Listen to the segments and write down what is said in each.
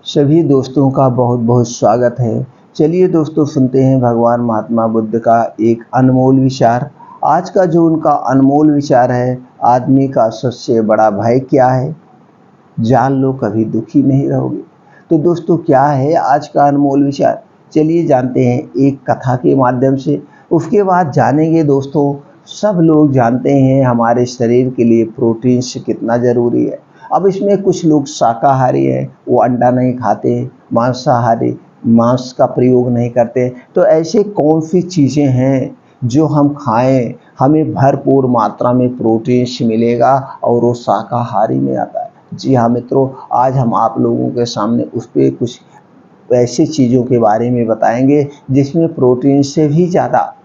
सभी दोस्तों का बहुत बहुत स्वागत है। चलिए दोस्तों, सुनते हैं भगवान महात्मा बुद्ध का एक अनमोल विचार। आज का जो उनका अनमोल विचार है, आदमी का सबसे बड़ा भय क्या है, जान लो कभी दुखी नहीं रहोगे। तो दोस्तों, क्या है आज का अनमोल विचार, चलिए जानते हैं एक कथा के माध्यम से। उसके बाद जानेंगे दोस्तों, सब लोग जानते हैं हमारे शरीर के लिए प्रोटीन से कितना ज़रूरी है। अब इसमें कुछ लोग शाकाहारी हैं, वो अंडा नहीं खाते, मांसाहारी मांस का प्रयोग नहीं करते। तो ऐसे कौन सी चीज़ें हैं जो हम खाएं, हमें भरपूर मात्रा में प्रोटीन मिलेगा और वो शाकाहारी में आता है। जी हाँ मित्रों, आज हम आप लोगों के सामने उस पर कुछ ऐसी चीज़ों के बारे में बताएंगे जिसमें प्रोटीन से भी ज़्यादा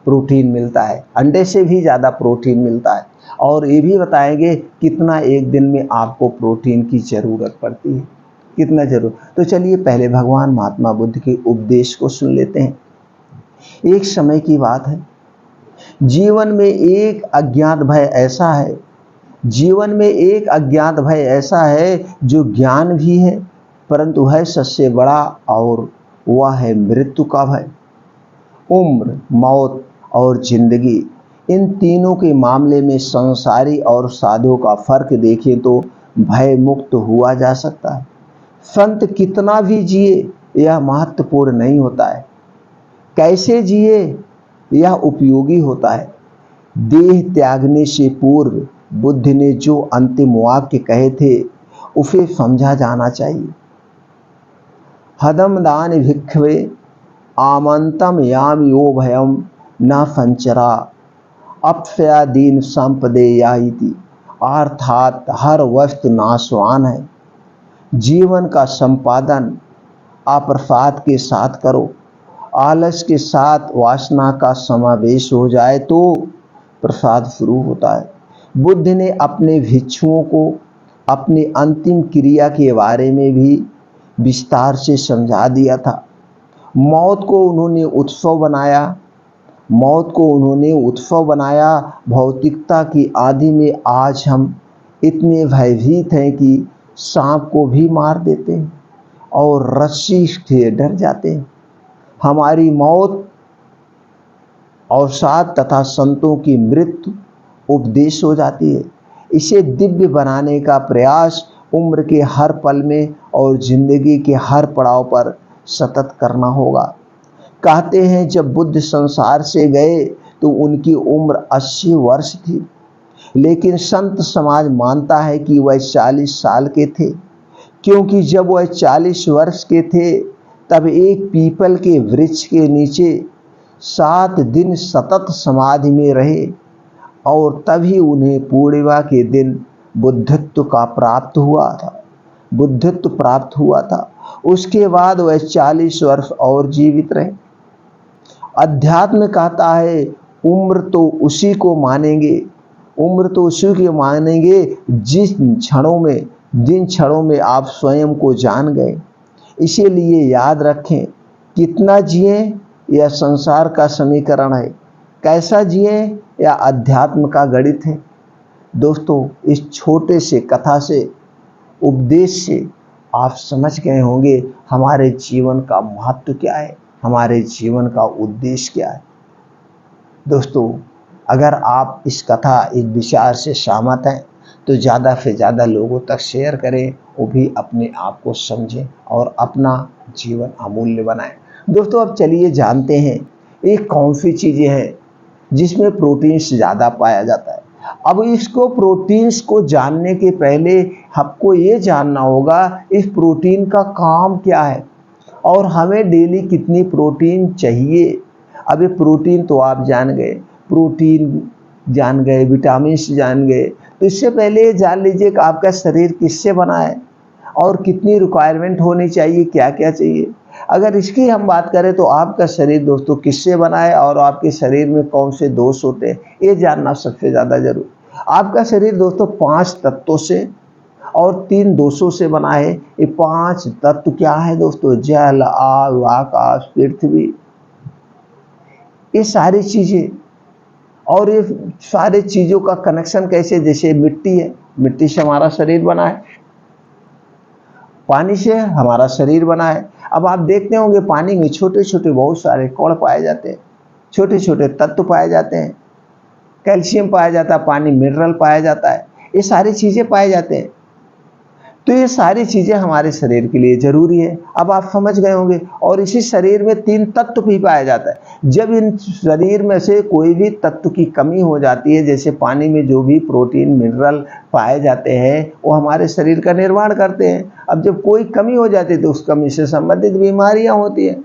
प्रोटीन मिलता है, अंडे से भी ज़्यादा प्रोटीन मिलता है। और ये भी बताएंगे कितना एक दिन में आपको प्रोटीन की ज़रूरत पड़ती है, कितना ज़रूर। तो चलिए पहले भगवान महात्मा बुद्ध के उपदेश को सुन लेते हैं। एक समय की बात है, जीवन में एक अज्ञात भय ऐसा है जीवन में एक अज्ञात भय ऐसा है जो ज्ञान भी है, परंतु है सबसे बड़ा, और वह है मृत्यु का भय। उम्र, मौत और जिंदगी, इन तीनों के मामले में संसारी और साधु का फर्क देखें तो भय मुक्त हुआ जा सकता है। संत कितना भी जिए यह महत्वपूर्ण नहीं होता है, कैसे जिए यह उपयोगी होता है। देह त्यागने से पूर्व बुद्ध ने जो अंतिम वाक्य कहे थे उसे समझा जाना चाहिए। हदमदान भिक्खवे आमंतम याम यो भयम न संचरा अपसया दीन संपदेयाति। अर्थात हर वस्तु नाशवान है, जीवन का संपादन अप्रसाद के साथ करो। आलस के साथ वासना का समावेश हो जाए तो प्रसाद शुरू होता है। बुद्ध ने अपने भिक्षुओं को अपनी अंतिम क्रिया के बारे में भी विस्तार से समझा दिया था। मौत को उन्होंने उत्सव बनाया। भौतिकता की आदि में आज हम इतने भयभीत हैं कि सांप को भी मार देते हैं और रस्सी से डर जाते हैं। हमारी मौत अवसाद तथा संतों की मृत्यु उपदेश हो जाती है। इसे दिव्य बनाने का प्रयास उम्र के हर पल में और जिंदगी के हर पड़ाव पर सतत करना होगा। कहते हैं जब बुद्ध संसार से गए तो उनकी उम्र 80 वर्ष थी, लेकिन संत समाज मानता है कि वह 40 साल के थे, क्योंकि जब वह 40 वर्ष के थे तब एक पीपल के वृक्ष के नीचे 7 दिन सतत समाधि में रहे और तभी उन्हें पूर्णिमा के दिन बुद्धत्व प्राप्त हुआ था। उसके बाद वह 40 वर्ष और जीवित रहे। अध्यात्म कहता है उम्र तो उसी को मानेंगे जिन क्षणों में आप स्वयं को जान गए। इसीलिए याद रखें, कितना जिए यह संसार का समीकरण है, कैसा जिए या अध्यात्म का गणित है। दोस्तों, इस छोटे से कथा से, उपदेश से आप समझ गए होंगे हमारे जीवन का महत्व क्या है, हमारे जीवन का उद्देश्य क्या है। दोस्तों, अगर आप इस कथा, इस विचार से सहमत हैं तो ज़्यादा से ज़्यादा लोगों तक शेयर करें, वो भी अपने आप को समझें और अपना जीवन अमूल्य बनाएं। दोस्तों, अब चलिए जानते हैं एक कौन सी चीज़ें हैं जिसमें प्रोटीन ज़्यादा पाया जाता है। अब इसको प्रोटीन्स को जानने के पहले आपको ये जानना होगा इस प्रोटीन का काम क्या है और हमें डेली कितनी प्रोटीन चाहिए। अब ये प्रोटीन तो आप जान गए, प्रोटीन जान गए, विटामिन जान गए, तो इससे पहले ये जान लीजिए कि आपका शरीर किससे बना है और कितनी रिक्वायरमेंट होनी चाहिए, क्या क्या चाहिए। अगर इसकी हम बात करें तो आपका शरीर दोस्तों किससे बना है और आपके शरीर में कौन से दोष होते हैं, ये जानना सबसे ज़्यादा जरूरी। आपका शरीर दोस्तों 5 तत्वों से और 3 दोषों से बना है। ये 5 तत्व क्या है दोस्तों? जल, आग, आकाश, पृथ्वी, ये सारी चीज़ें। और ये सारी चीज़ों का कनेक्शन कैसे, जैसे मिट्टी है, मिट्टी से हमारा शरीर बना है। पानी से हमारा शरीर बना है। अब आप देखते होंगे पानी में छोटे छोटे बहुत सारे कण पाए जाते हैं, छोटे छोटे तत्व पाए जाते हैं, कैल्शियम पाया जाता है, पानी मिनरल पाया जाता है, ये सारी चीज़ें पाए जाते हैं। तो ये सारी चीज़ें हमारे शरीर के लिए ज़रूरी है। अब आप समझ गए होंगे। और इसी शरीर में 3 तत्व भी पाया जाता है। जब इन शरीर में से कोई भी तत्व की कमी हो जाती है, जैसे पानी में जो भी प्रोटीन मिनरल पाए जाते हैं वो हमारे शरीर का निर्माण करते हैं। अब जब कोई कमी हो जाती है तो उस कमी से संबंधित बीमारियां होती हैं।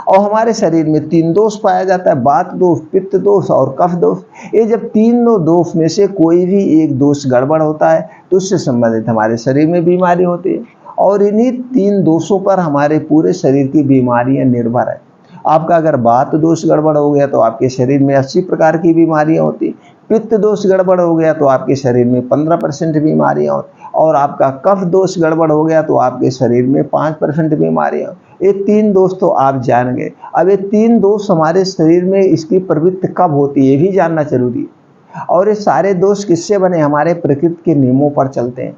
और हमारे शरीर में 3 दोष पाया जाता है, वात दोष, पित्त दोष और कफ दोष। ये जब तीनों दोष में से कोई भी एक दोष गड़बड़ होता है तो उससे संबंधित हमारे शरीर में बीमारी होती है। और इन्हीं 3 दोषों पर हमारे पूरे शरीर की बीमारियां निर्भर है। आपका अगर वात दोष गड़बड़ हो गया तो आपके शरीर में 80 प्रकार की बीमारियां होती है। पित्त दोष गड़बड़ हो गया तो आपके शरीर में 15% बीमारियां होती, और आपका कफ दोष गड़बड़ हो गया तो आपके शरीर में 5% बीमारियां। ये 3 दोष तो आप जान गए। अब ये 3 दोष हमारे शरीर में इसकी प्रवृत्ति कब होती है ये भी जानना जरूरी है। और ये सारे दोष किससे बने? हमारे प्रकृति के नियमों पर चलते हैं।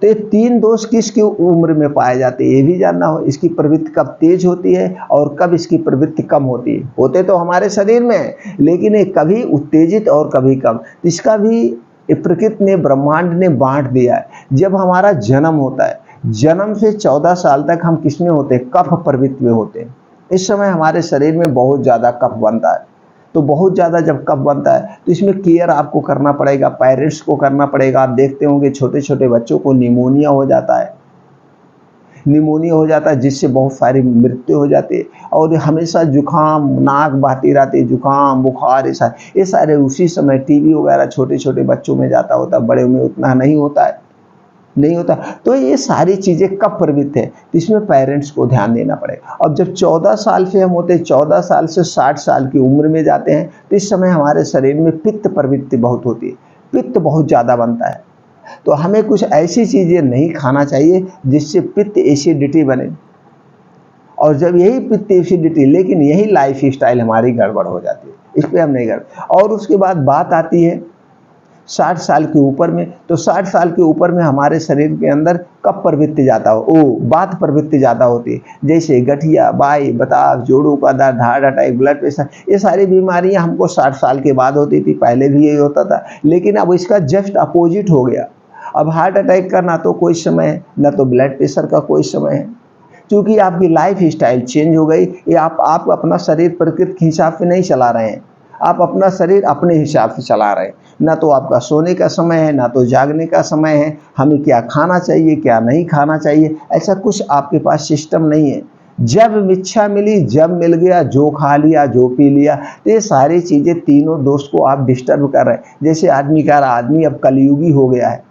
तो ये 3 दोष किसकी उम्र में पाए जाते हैं ये भी जानना हो। इसकी प्रवृत्ति कब तेज होती है और कब इसकी प्रवृत्ति कम होती है। होते तो हमारे शरीर में, लेकिन ये कभी उत्तेजित और कभी कम। इसका भी प्रकृति ने, ब्रह्मांड ने बांट दिया है। जब हमारा जन्म होता है, जन्म से 14 साल तक हम किस में होते हैं? कफ प्रवृत्ति में होते हैं। इस समय हमारे शरीर में बहुत ज़्यादा कफ बनता है। तो बहुत ज़्यादा जब कफ बनता है तो इसमें केयर आपको करना पड़ेगा, पेरेंट्स को करना पड़ेगा। आप देखते होंगे छोटे छोटे बच्चों को निमोनिया हो जाता है, निमोनिया हो जाता है जिससे बहुत सारी मृत्यु हो जाती है। और हमेशा जुकाम, नाक बहती रहती है, जुकाम, बुखार, ये सारे उसी समय टीबी वगैरह छोटे छोटे बच्चों में जाता होता है, बड़े में उतना नहीं होता है, नहीं होता। तो ये सारी चीज़ें कब प्रवृत्त है तो इसमें पेरेंट्स को ध्यान देना पड़ेगा। अब जब 14 साल से हम होते हैं, 14 साल से 60 साल की उम्र में जाते हैं तो इस समय हमारे शरीर में पित्त प्रवृत्ति बहुत होती है, पित्त बहुत ज़्यादा बनता है। तो हमें कुछ ऐसी चीज़ें नहीं खाना चाहिए जिससे पित्त एसिडिटी बने। और जब यही पित्त एसिडिटी, लेकिन यही लाइफ स्टाइल हमारी गड़बड़ हो जाती है, इस पर हम नहीं करते। और उसके बाद बात आती है 60 साल के ऊपर में। तो 60 साल के ऊपर में हमारे शरीर के अंदर कब प्रवृत्ति ज़्यादा वात प्रवृत्ति ज़्यादा होती है, जैसे गठिया, बाई, बताव, जोड़ों का दर्द, हार्ट अटैक, ब्लड प्रेशर। ये सारी बीमारियां हमको 60 साल के बाद होती थी, पहले भी यही होता था, लेकिन अब इसका जस्ट अपोजिट हो गया। अब हार्ट अटैक का ना तो कोई समय है, ना तो ब्लड प्रेशर का कोई समय है, क्योंकि आपकी लाइफ स्टाइल चेंज हो गई। ये आप अपना शरीर प्रकृति के हिसाब से नहीं चला रहे हैं, आप अपना शरीर अपने हिसाब से चला रहे हैं। ना तो आपका सोने का समय है, ना तो जागने का समय है। हमें क्या खाना चाहिए, क्या नहीं खाना चाहिए, ऐसा कुछ आपके पास सिस्टम नहीं है। जब इच्छा मिली, जब मिल गया, जो खा लिया, जो पी लिया। तो ये सारी चीज़ें, तीनों दोस्त को आप डिस्टर्ब कर रहे हैं। जैसे आदमी कह रहा, आदमी अब कलयुगी हो गया है,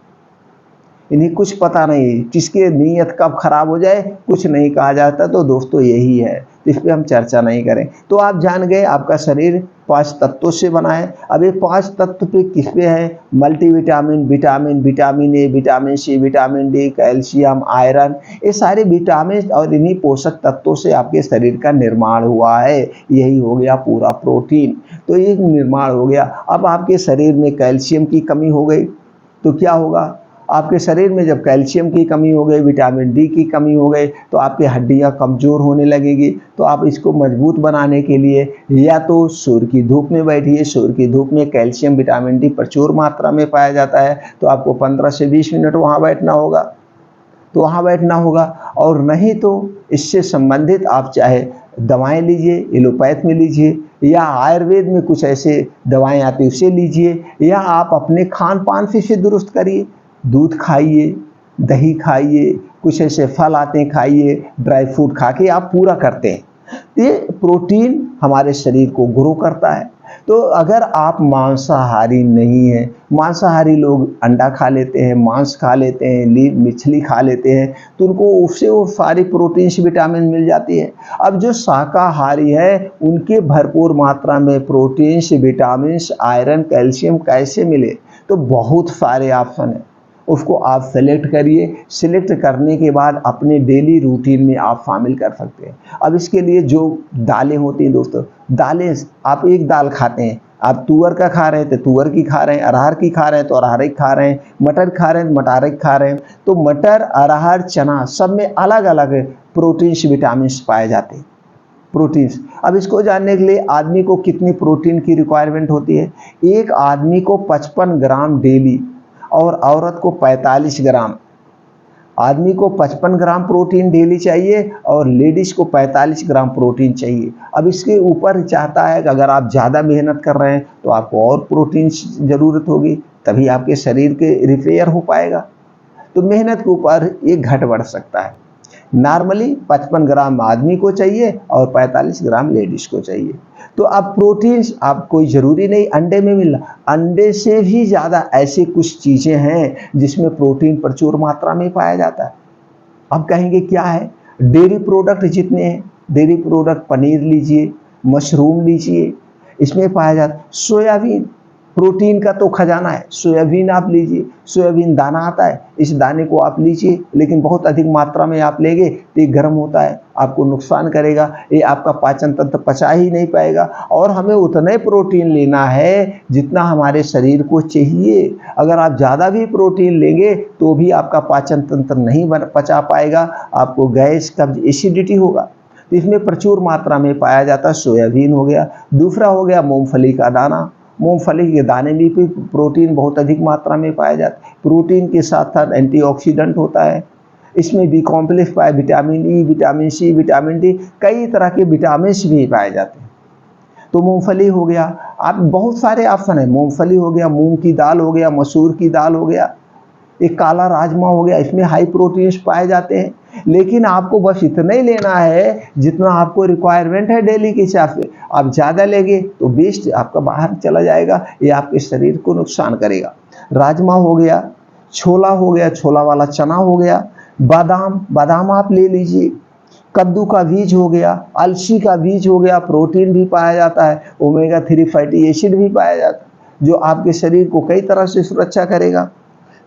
इन्हें कुछ पता नहीं किसके नीयत कब खराब हो जाए कुछ नहीं कहा जाता। तो दोस्तों यही है, इस पर हम चर्चा नहीं करें। तो आप जान गए आपका शरीर 5 तत्वों से बना है। अब ये 5 तत्व पे किस पे है? Multivitamin, vitamin, vitamin A, vitamin C, vitamin D, calcium, iron, ये सारे विटामिन और इन्हीं पोषक तत्वों से आपके शरीर का निर्माण हुआ है। यही हो गया पूरा प्रोटीन। तो ये निर्माण हो गया। अब आपके शरीर में कैल्शियम की कमी हो गई तो क्या होगा? आपके शरीर में जब कैल्शियम की कमी हो गई, विटामिन डी की कमी हो गई, तो आपकी हड्डियां कमज़ोर होने लगेगी। तो आप इसको मजबूत बनाने के लिए या तो सूर्य की धूप में बैठिए। सूर्य की धूप में कैल्शियम, विटामिन डी प्रचुर मात्रा में पाया जाता है। तो आपको 15 से 20 मिनट वहाँ बैठना होगा, तो वहाँ बैठना होगा। और नहीं तो इससे संबंधित आप चाहे दवाएँ लीजिए, एलोपैथ में लीजिए, या आयुर्वेद में कुछ ऐसे दवाएँ आती उसे लीजिए, या आप अपने खान पान से इसे दुरुस्त करिए। दूध खाइए, दही खाइए, कुछ ऐसे फल आते हैं खाइए, ड्राई फ्रूट खा के आप पूरा करते हैं। ये प्रोटीन हमारे शरीर को ग्रो करता है। तो अगर आप मांसाहारी नहीं हैं, मांसाहारी लोग अंडा खा लेते हैं, मांस खा लेते हैं, मछली खा लेते हैं, तो उनको उससे वो सारी प्रोटीन से विटामिन मिल जाती है। अब जो शाकाहारी है उनके भरपूर मात्रा में प्रोटीन से, विटामिन, आयरन, कैल्शियम कैसे मिले? तो बहुत सारे ऑप्शन हैं, उसको आप सेलेक्ट करिए। सिलेक्ट करने के बाद अपने डेली रूटीन में आप शामिल कर सकते हैं। अब इसके लिए जो दालें होती हैं दोस्तों, दालें आप एक दाल खाते हैं, आप तुअर का खा रहे हैं तो तुअर की खा रहे हैं, अरहर की खा रहे हैं तो अरहर की खा रहे हैं, मटर खा रहे हैं तो मटर की खा रहे हैं। तो मटर, अरहर, चना सब में अलग अलग प्रोटीन्स, विटामिन्स पाए जाते हैं। प्रोटीन्स, अब इसको जानने के लिए आदमी को कितनी प्रोटीन की रिक्वायरमेंट होती है। एक आदमी को 55 ग्राम डेली और औरत को 45 ग्राम। आदमी को 55 ग्राम प्रोटीन डेली चाहिए और लेडीज को 45 ग्राम प्रोटीन चाहिए। अब इसके ऊपर चाहता है कि अगर आप ज़्यादा मेहनत कर रहे हैं तो आपको और प्रोटीन ज़रूरत होगी, तभी आपके शरीर के रिपेयर हो पाएगा। तो मेहनत के ऊपर ये घट बढ़ सकता है। नॉर्मली 55 ग्राम आदमी को चाहिए और 45 ग्राम लेडीज को चाहिए। तो अब प्रोटीन्स आप कोई ज़रूरी नहीं अंडे में मिलना, अंडे से भी ज़्यादा ऐसी कुछ चीज़ें हैं जिसमें प्रोटीन प्रचुर मात्रा में पाया जाता है। अब कहेंगे क्या है, डेयरी प्रोडक्ट जितने हैं, डेयरी प्रोडक्ट पनीर लीजिए, मशरूम लीजिए, इसमें पाया जाता है। सोयाबीन प्रोटीन का तो खजाना है, सोयाबीन आप लीजिए, सोयाबीन दाना आता है, इस दाने को आप लीजिए, लेकिन बहुत अधिक मात्रा में आप लेंगे तो ये गर्म होता है, आपको नुकसान करेगा, ये आपका पाचन तंत्र पचा ही नहीं पाएगा। और हमें उतना ही प्रोटीन लेना है जितना हमारे शरीर को चाहिए। अगर आप ज़्यादा भी प्रोटीन लेंगे तो भी आपका पाचन तंत्र नहीं पचा पाएगा, आपको गैस, कब्ज, एसिडिटी होगा। तो इसमें प्रचुर मात्रा में पाया जाता है। सोयाबीन हो गया। दूसरा हो गया मूंगफली का दाना। मूंगफली के दाने में भी प्रोटीन बहुत अधिक मात्रा में पाया जाता है। प्रोटीन के साथ साथ एंटीऑक्सीडेंट होता है, इसमें बी कॉम्प्लेक्स पाए, vitamin E, vitamin C, vitamin D, कई तरह के विटामिन भी पाए जाते हैं। तो मूंगफली हो गया। आप बहुत सारे ऑप्शन है, मूंगफली हो गया, मूंग की दाल हो गया, मसूर की दाल हो गया, एक काला राजमा हो गया, इसमें हाई प्रोटीन्स पाए जाते हैं। लेकिन आपको बस इतना ही लेना है जितना आपको रिक्वायरमेंट है डेली के हिसाब से। आप ज़्यादा लेंगे तो वेस्ट आपका बाहर चला जाएगा, ये आपके शरीर को नुकसान करेगा। राजमा हो गया, छोला हो गया, छोला वाला चना हो गया, बादाम, बादाम आप ले लीजिए, कद्दू का बीज हो गया, अलसी का बीज हो गया, प्रोटीन भी पाया जाता है, ओमेगा 3 फैटी एसिड भी पाया जाता है जो आपके शरीर को कई तरह से सुरक्षा करेगा।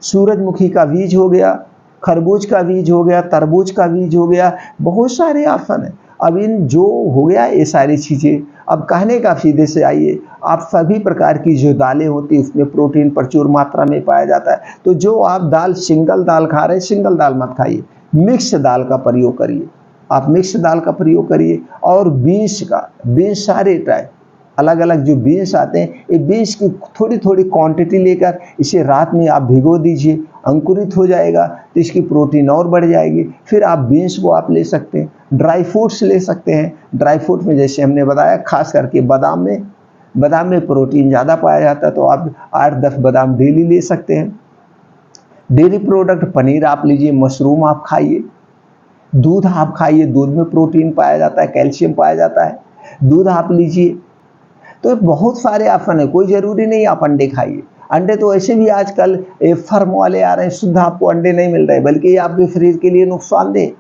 सूरजमुखी का बीज हो गया, खरबूज का बीज हो गया, तरबूज का बीज हो गया, बहुत सारे ऑप्शन है। अब इन जो हो गया ये सारी चीज़ें, अब कहने का सीधे से आइए, आप सभी प्रकार की जो दालें होती हैं उसमें प्रोटीन प्रचुर मात्रा में पाया जाता है। तो जो आप दाल, सिंगल दाल खा रहे हैं, सिंगल दाल मत खाइए, मिक्स दाल का प्रयोग करिए। आप मिक्स दाल का प्रयोग करिए। और बीन्स का, बीन्स सारे टाइप अलग अलग जो बीन्स आते हैं, ये बीन्स की थोड़ी थोड़ी क्वांटिटी लेकर इसे रात में आप भिगो दीजिए, अंकुरित हो जाएगा तो इसकी प्रोटीन और बढ़ जाएगी। फिर आप बीन्स को आप ले सकते हैं। ड्राई फ्रूट्स ले सकते हैं। ड्राई फ्रूट में जैसे हमने बताया, खास करके बादाम में प्रोटीन ज़्यादा पाया जाता है, तो आप 8-10 बादाम डेली ले सकते हैं। डेयरी प्रोडक्ट पनीर आप लीजिए, मशरूम आप खाइए, दूध आप खाइए, दूध में प्रोटीन पाया जाता है, कैल्शियम पाया जाता है, दूध आप लीजिए। तो बहुत सारे ऑप्शन है, कोई ज़रूरी नहीं आप अंडे खाइए। अंडे तो ऐसे भी आजकल फर्म वाले आ रहे हैं, शुद्ध आपको अंडे नहीं मिल रहे, बल्कि ये आपके शरीर के लिए नुकसानदेह।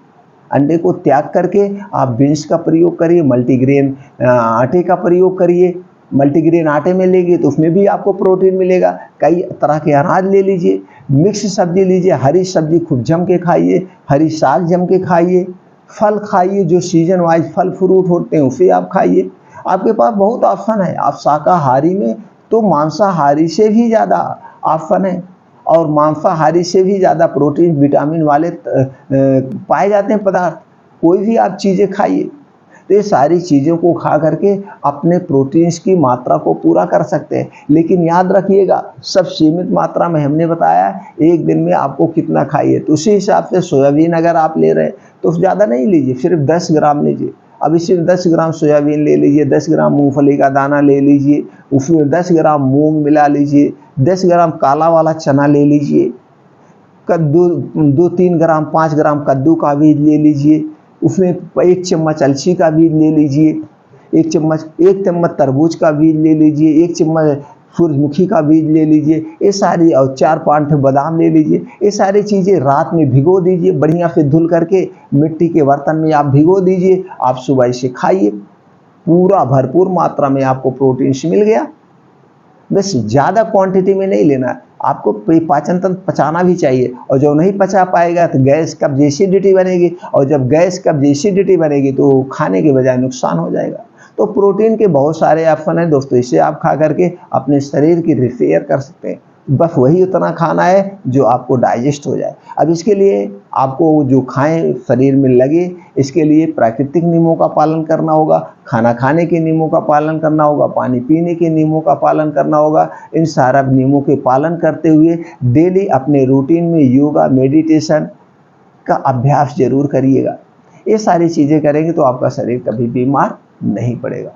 अंडे को त्याग करके आप बीन्स का प्रयोग करिए, मल्टीग्रेन आटे का प्रयोग करिए। मल्टीग्रेन आटे में लेंगे तो उसमें भी आपको प्रोटीन मिलेगा। कई तरह के अनाज ले लीजिए, मिक्स सब्जी लीजिए, हरी सब्जी खूब जम के खाइए, हरी साग जम के खाइए, फल खाइए, जो सीजन वाइज फल फ्रूट होते हैं उसे आप खाइए। आपके पास बहुत ऑप्शन है। आप शाकाहारी में तो मांसाहारी से भी ज़्यादा ऑप्शन है, और मांसाहारी से भी ज़्यादा प्रोटीन, विटामिन वाले पाए जाते हैं पदार्थ। कोई भी आप चीज़ें खाइए, तो ये सारी चीज़ों को खा करके अपने प्रोटीन्स की मात्रा को पूरा कर सकते हैं। लेकिन याद रखिएगा, सब सीमित मात्रा में। हमने बताया एक दिन में आपको कितना खाइए, तो उसी हिसाब से सोयाबीन अगर आप ले रहे हैं तो ज़्यादा नहीं लीजिए, सिर्फ 10 ग्राम लीजिए। अब इसी 10 ग्राम सोयाबीन ले लीजिए, 10 ग्राम मूंगफली का दाना ले लीजिए, उसमें 10 ग्राम मूंग मिला लीजिए, 10 ग्राम काला वाला चना ले लीजिए, कद्दू 2-3 ग्राम 5 ग्राम कद्दू का बीज ले लीजिए, उसमें 1 चम्मच अलसी का बीज ले लीजिए, 1 चम्मच तरबूज का बीज ले लीजिए, 1 चम्मच सूरजमुखी का बीज ले लीजिए, ये सारी, और 4-5 बादाम ले लीजिए। ये सारी चीज़ें रात में भिगो दीजिए, बढ़िया से धुल करके मिट्टी के बर्तन में आप भिगो दीजिए। आप सुबह इसे खाइए, पूरा भरपूर मात्रा में आपको प्रोटीन मिल गया। बस ज़्यादा क्वांटिटी में नहीं लेना, आपको पाचन तंत्र पचाना भी चाहिए, और जो नहीं पचा पाएगा तो गैस, कब्ज, एसिडिटी बनेगी, और जब गैस, कब्ज, एसिडिटी बनेगी तो खाने के बजाय नुकसान हो जाएगा। तो प्रोटीन के बहुत सारे ऑप्शन हैं दोस्तों, इसे आप खा करके अपने शरीर की रिपेयर कर सकते हैं। बस वही उतना खाना है जो आपको डाइजेस्ट हो जाए। अब इसके लिए आपको जो खाएं शरीर में लगे, इसके लिए प्राकृतिक नियमों का पालन करना होगा, खाना खाने के नियमों का पालन करना होगा, पानी पीने के नियमों का पालन करना होगा। इन सारा नियमों के पालन करते हुए डेली अपने रूटीन में योगा मेडिटेशन का अभ्यास जरूर करिएगा। ये सारी चीज़ें करेंगे तो आपका शरीर कभी बीमार नहीं पड़ेगा।